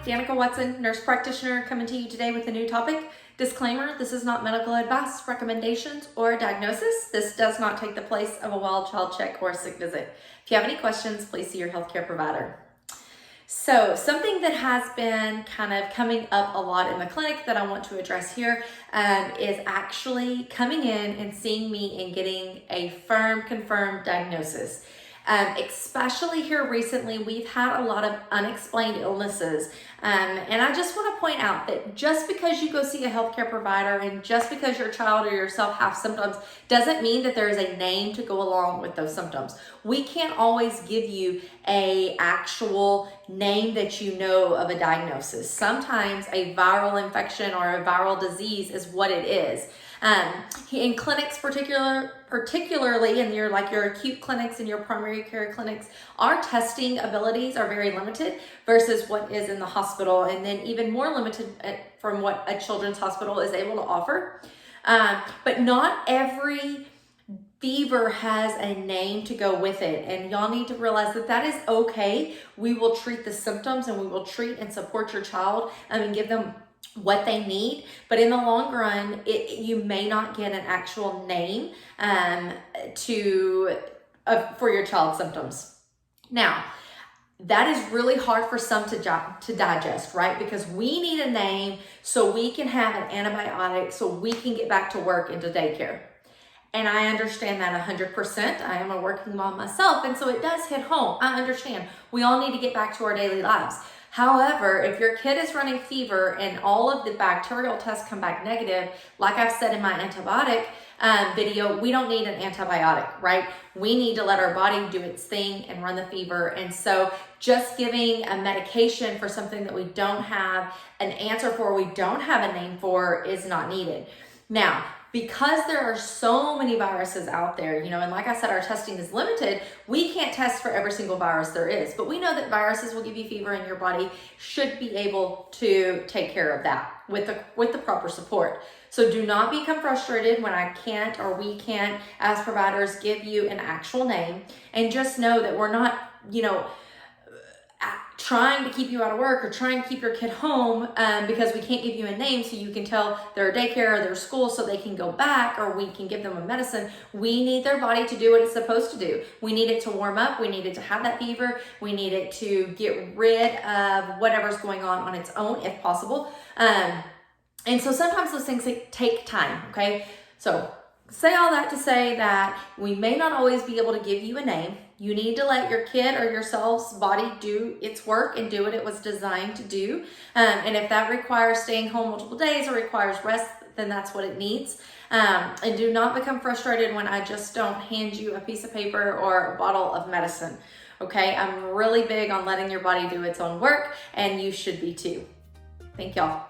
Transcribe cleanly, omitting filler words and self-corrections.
Danika Watson, nurse practitioner, coming to you today with a new topic. Disclaimer, this is not medical advice, recommendations, or a diagnosis. This does not take the place of a well child check or a sick visit. If you have any questions, please see your healthcare provider. So something that has been kind of coming up a lot in the clinic that I want to address here is actually coming in and seeing me and getting a firm, confirmed diagnosis. Especially here recently, we've had a lot of unexplained illnesses. And I just want to point out that just because you go see a healthcare provider and just because your child or yourself have symptoms doesn't mean that there is a name to go along with those symptoms. We can't always give you a actual name that you know of a diagnosis. Sometimes a viral infection or a viral disease is what it is. In clinics particularly in your acute clinics and your primary care clinics, our testing abilities are very limited versus what is in the hospital, and then even more limited from what a children's hospital is able to offer. But not every fever has a name to go with it, and y'all need to realize that that is okay. We will treat the symptoms and we will treat and support your child and give them what they need, but in the long run, you may not get an actual name for your child's symptoms. Now, that is really hard for some to digest, right? Because we need a name so we can have an antibiotic so we can get back to work into daycare. And I understand that 100%. I am a working mom myself, and so it does hit home. I understand. We all need to get back to our daily lives. However, if your kid is running fever and all of the bacterial tests come back negative, like I've said in my antibiotic video, we don't need an antibiotic, right? We need to let our body do its thing and run the fever. And so just giving a medication for something that we don't have an answer for, we don't have a name for, is not needed. Now, because there are so many viruses out there, and like I said, our testing is limited, we can't test for every single virus there is, but we know that viruses will give you fever and your body should be able to take care of that with the proper support. So do not become frustrated when I can't or we can't, as providers, give you an actual name, and just know that we're not, trying to keep you out of work or trying to keep your kid home because we can't give you a name so you can tell their daycare or their school so they can go back, or we can give them a medicine. We need their body to do what it's supposed to do. We need it to warm up. We need it to have that fever. We need it to get rid of whatever's going on its own if possible. And so sometimes those things take time, okay? So say all that to say that we may not always be able to give you a name. You need to let your kid or yourself's body do its work and do what it was designed to do. And if that requires staying home multiple days or requires rest, then that's what it needs. And do not become frustrated when I just don't hand you a piece of paper or a bottle of medicine. Okay, I'm really big on letting your body do its own work, and you should be too. Thank y'all.